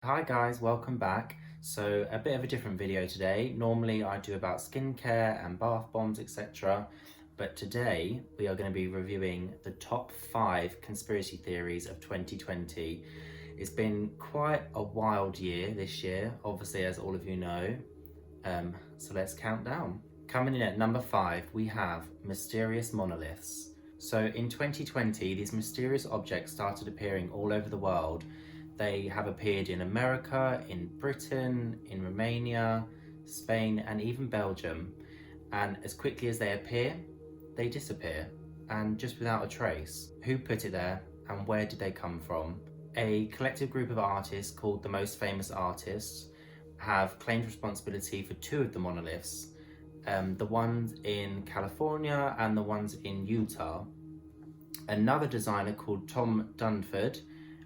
Hi guys, welcome back. So a bit of a different video today. Normally I do about skincare and bath bombs, etc. But today we are going to be reviewing the top 5 conspiracy theories of 2020. It's been quite a wild year this year, obviously, as all of you know. So let's count down. Coming in at number 5, we have mysterious monoliths. So in 2020, these mysterious objects started appearing all over the world. They have appeared in America, in Britain, in Romania, Spain, and even Belgium. And as quickly as they appear, they disappear, and just without a trace. Who put it there, and where did they come from? A collective group of artists called the Most Famous Artists have claimed responsibility for 2 of the monoliths, the ones in California and the ones in Utah. Another designer called Tom Dunford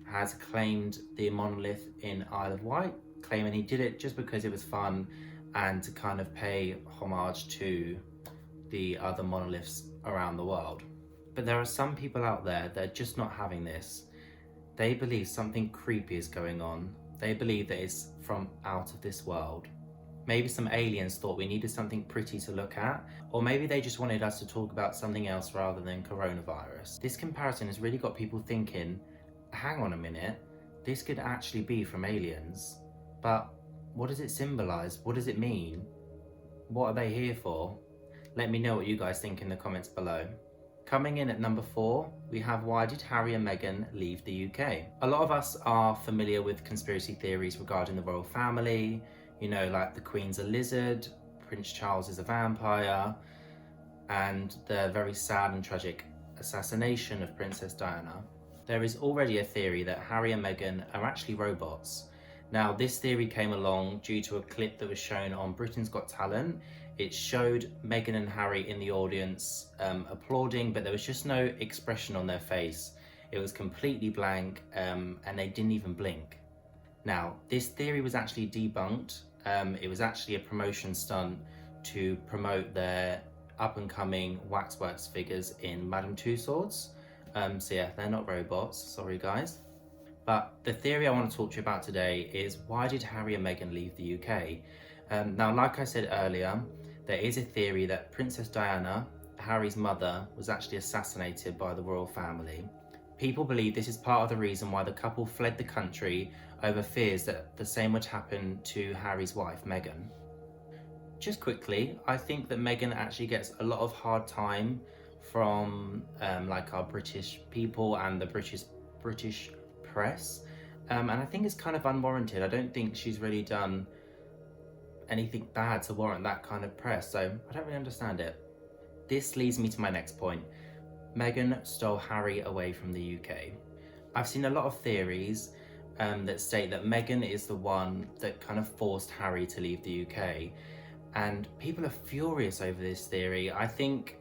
has claimed the monolith in Isle of Wight, claiming he did it just because it was fun and to kind of pay homage to the other monoliths around the world. But there are some people out there that are just not having this. They believe something creepy is going on. They believe that it's from out of this world. Maybe some aliens thought we needed something pretty to look at, or maybe they just wanted us to talk about something else rather than coronavirus. This comparison has really got people thinking, hang on a minute, this could actually be from aliens. But what does it symbolize? What does it mean? What are they here for? Let me know what you guys think in the comments below. Coming in at number 4, we have why did Harry and Meghan leave the UK? A lot of us are familiar with conspiracy theories regarding the royal family, you know, like the Queen's a lizard, Prince Charles is a vampire, and the very sad and tragic assassination of Princess Diana. There is already a theory that Harry and Meghan are actually robots. Now, this theory came along due to a clip that was shown on Britain's Got Talent. It showed Meghan and Harry in the audience applauding, but there was just no expression on their face. It was completely blank, and they didn't even blink. Now, this theory was actually debunked. It was actually a promotion stunt to promote their up-and-coming waxworks figures in Madame Tussauds. So yeah, they're not robots, sorry guys. But the theory I want to talk to you about today is why did Harry and Meghan leave the UK? Now, like I said earlier, there is a theory that Princess Diana, Harry's mother, was actually assassinated by the royal family. People believe this is part of the reason why the couple fled the country over fears that the same would happen to Harry's wife, Meghan. Just quickly, I think that Meghan actually gets a lot of hard time from like our British people and the British press, and I think it's kind of unwarranted. I don't think she's really done anything bad to warrant that kind of press, so I don't really understand it. This leads me to my next point. Meghan stole Harry away from the UK. I've seen a lot of theories that state that Meghan is the one that kind of forced Harry to leave the UK, and people are furious over this theory. I think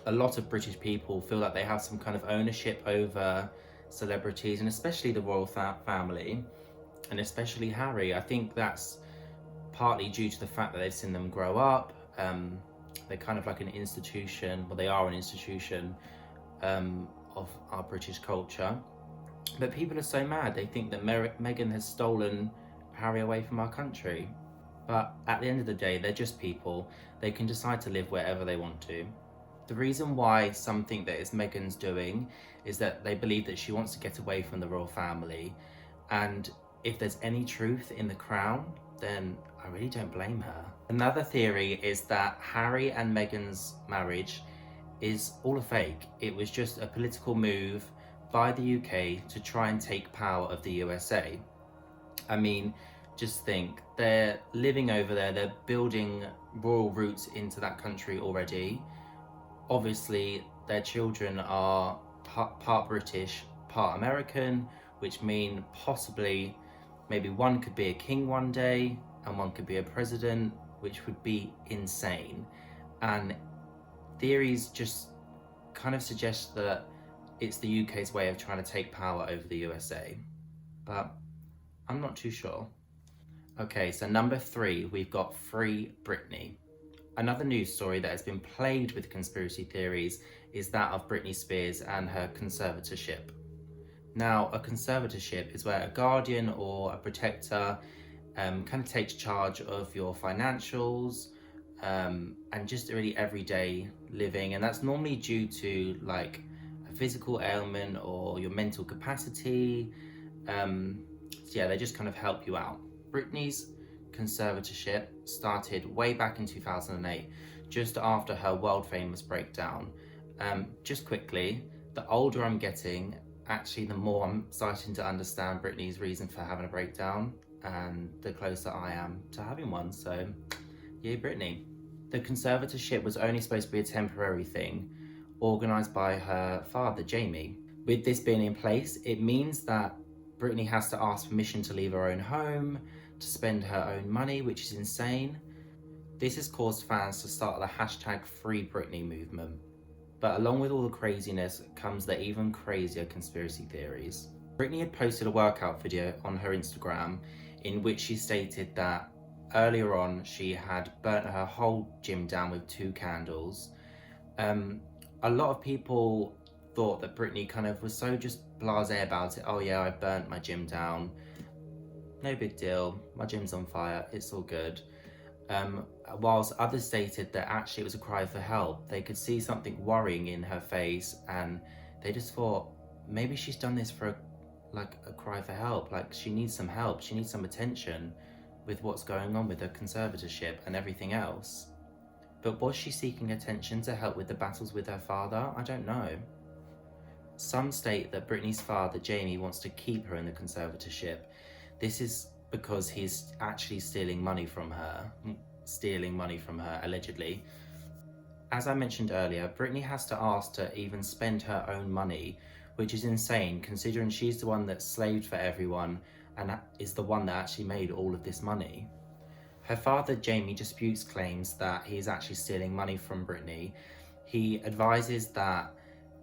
a lot of British people feel like they have some kind of ownership over celebrities, and especially the royal family, and especially Harry. I think that's partly due to the fact that they've seen them grow up. They're kind of like an institution, well, they are an institution of our British culture. But people are so mad, they think that Meghan has stolen Harry away from our country. But at the end of the day, they're just people. They can decide to live wherever they want to. The reason why some think that it's Meghan's doing is that they believe that she wants to get away from the royal family. And if there's any truth in the crown, then I really don't blame her. Another theory is that Harry and Meghan's marriage is all a fake. It was just a political move by the UK to try and take power of the USA. I mean, just think, they're living over there, they're building royal roots into that country already. Obviously, their children are part British, part American, which mean possibly maybe one could be a king one day and one could be a president, which would be insane. And theories just kind of suggest that it's the UK's way of trying to take power over the USA. But I'm not too sure. Okay, so number 3, we've got Free Britney. Another news story that has been plagued with conspiracy theories is that of Britney Spears and her conservatorship. Now, a conservatorship is where a guardian or a protector kind of takes charge of your financials and just really everyday living, and that's normally due to like a physical ailment or your mental capacity. So yeah, they just kind of help you out. Britney's conservatorship started way back in 2008, just after her world famous breakdown. Just quickly, the older I'm getting, actually, the more I'm starting to understand Britney's reason for having a breakdown, and the closer I am to having one. So, yay, Britney. The conservatorship was only supposed to be a temporary thing, organised by her father, Jamie. With this being in place, it means that Britney has to ask permission to leave her own home, to spend her own money, which is insane. This has caused fans to start the hashtag Free Britney movement. But along with all the craziness comes the even crazier conspiracy theories. Britney had posted a workout video on her Instagram in which she stated that earlier on she had burnt her whole gym down with 2 candles. A lot of people thought that Britney kind of was so just blasé about it. Oh yeah, I burnt my gym down. No big deal. My gym's on fire. It's all good. Whilst others stated that actually it was a cry for help. They could see something worrying in her face, and they just thought maybe she's done this for a cry for help. Like, she needs some help. She needs some attention with what's going on with her conservatorship and everything else. But was she seeking attention to help with the battles with her father? I don't know. Some state that Britney's father, Jamie, wants to keep her in the conservatorship. This is because he's actually stealing money from her, allegedly. As I mentioned earlier, Britney has to ask to even spend her own money, which is insane considering she's the one that slaved for everyone and is the one that actually made all of this money. Her father, Jamie, disputes claims that he is actually stealing money from Britney. He advises that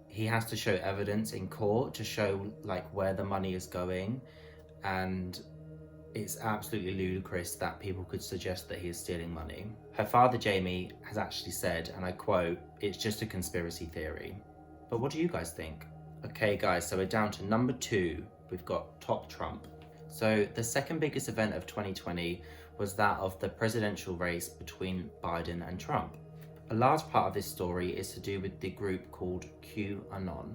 he has to show evidence in court to show where the money is going, and it's absolutely ludicrous that people could suggest that he is stealing money. Her father, Jamie, has actually said, and I quote, "It's just a conspiracy theory." But what do you guys think? Okay guys, so we're down to number 2. We've got Top Trump. So the second biggest event of 2020 was that of the presidential race between Biden and Trump. A large part of this story is to do with the group called QAnon.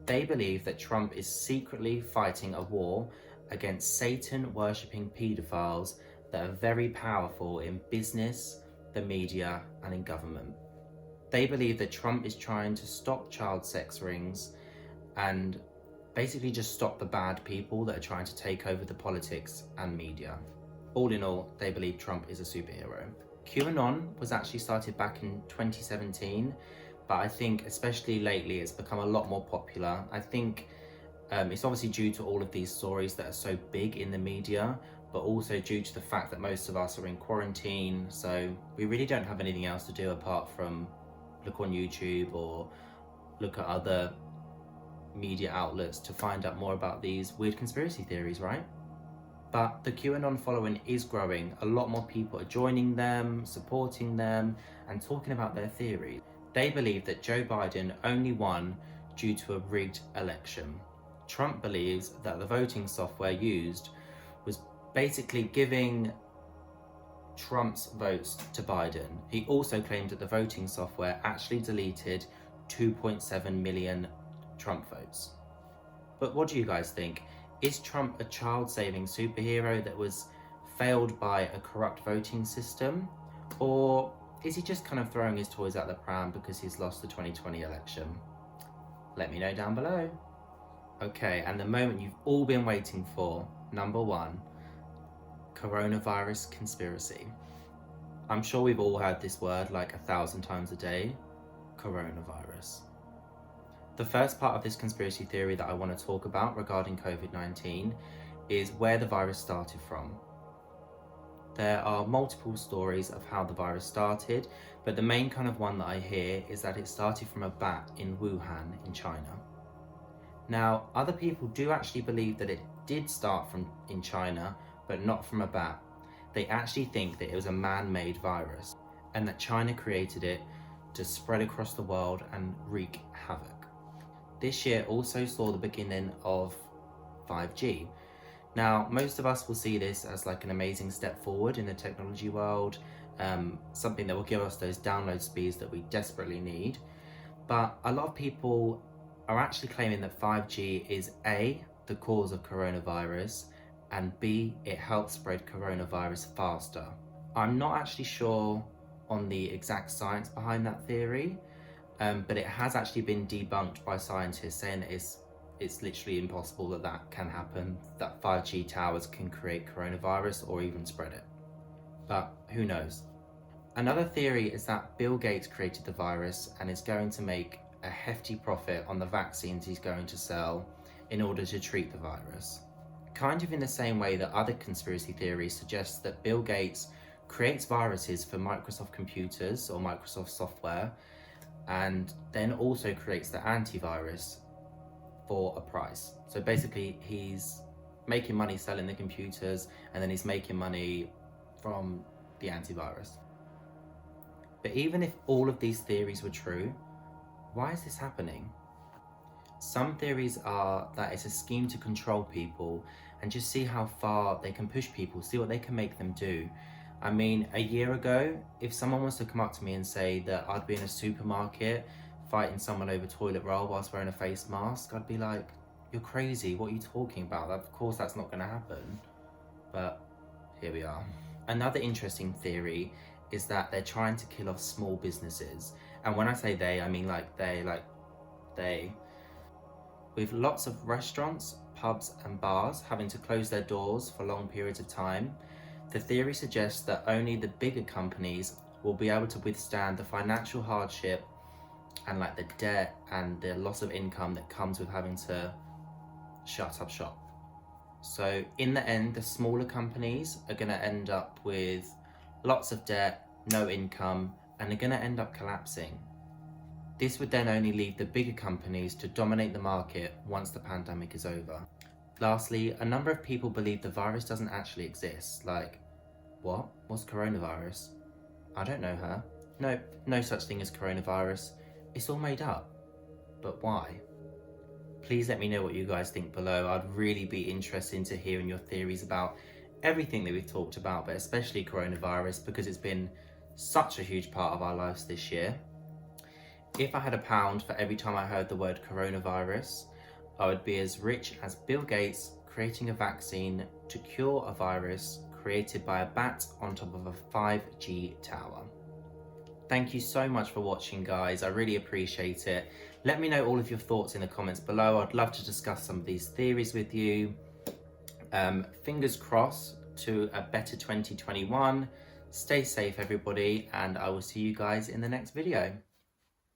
They believe that Trump is secretly fighting a war against Satan-worshipping paedophiles that are very powerful in business, the media, and in government. They believe that Trump is trying to stop child sex rings and basically just stop the bad people that are trying to take over the politics and media. All in all, they believe Trump is a superhero. QAnon was actually started back in 2017, but I think especially lately it's become a lot more popular. I think it's obviously due to all of these stories that are so big in the media, but also due to the fact that most of us are in quarantine, so we really don't have anything else to do apart from look on YouTube or look at other media outlets to find out more about these weird conspiracy theories, right? But the QAnon following is growing. A lot more people are joining them, supporting them, and talking about their theories. They believe that Joe Biden only won due to a rigged election. Trump believes that the voting software used was basically giving Trump's votes to Biden. He also claimed that the voting software actually deleted 2.7 million Trump votes. But what do you guys think? Is Trump a child-saving superhero that was failed by a corrupt voting system? Or is he just kind of throwing his toys out the pram because he's lost the 2020 election? Let me know down below. Okay, and the moment you've all been waiting for, number 1, coronavirus conspiracy. I'm sure we've all heard this word 1,000 times a day, coronavirus. The first part of this conspiracy theory that I want to talk about regarding COVID-19 is where the virus started from. There are multiple stories of how the virus started, but the main kind of one that I hear is that it started from a bat in Wuhan in China. Now, other people do actually believe that it did start in China, but not from a bat. They actually think that it was a man-made virus and that China created it to spread across the world and wreak havoc. This year also saw the beginning of 5G. Now, most of us will see this as like an amazing step forward in the technology world, something that will give us those download speeds that we desperately need. But a lot of people are actually claiming that 5G is A, the cause of coronavirus, and B, it helps spread coronavirus faster. I'm not actually sure on the exact science behind that theory, but it has actually been debunked by scientists saying that it's literally impossible that that can happen, that 5G towers can create coronavirus or even spread it. But who knows? Another theory is that Bill Gates created the virus and is going to make a hefty profit on the vaccines he's going to sell in order to treat the virus. Kind of in the same way that other conspiracy theories suggest that Bill Gates creates viruses for Microsoft computers or Microsoft software, and then also creates the antivirus for a price. So basically he's making money selling the computers, and then he's making money from the antivirus. But even if all of these theories were true, why is this happening? Some theories are that it's a scheme to control people and just see how far they can push people, see what they can make them do. I mean, a year ago, if someone was to come up to me and say that I'd be in a supermarket fighting someone over toilet roll whilst wearing a face mask, I'd be like, you're crazy, what are you talking about? Of course that's not going to happen. But here we are. Another interesting theory is that they're trying to kill off small businesses. And when I say they, I mean like they. With lots of restaurants, pubs and bars having to close their doors for long periods of time, the theory suggests that only the bigger companies will be able to withstand the financial hardship and like the debt and the loss of income that comes with having to shut up shop. So in the end, the smaller companies are going to end up with lots of debt, no income, and they're going to end up collapsing. This would then only leave the bigger companies to dominate the market once the pandemic is over. Lastly, a number of people believe the virus doesn't actually exist. Like, what? What's coronavirus? I don't know her. Nope, no such thing as coronavirus. It's all made up. But why? Please let me know what you guys think below. I'd really be interested to hearing your theories about everything that we've talked about, but especially coronavirus, because it's been such a huge part of our lives this year. If I had £1 for every time I heard the word coronavirus, I would be as rich as Bill Gates creating a vaccine to cure a virus created by a bat on top of a 5G tower. Thank you so much for watching, guys. I really appreciate it. Let me know all of your thoughts in the comments below. I'd love to discuss some of these theories with you. Fingers crossed to a better 2021. Stay safe, everybody, and I will see you guys in the next video.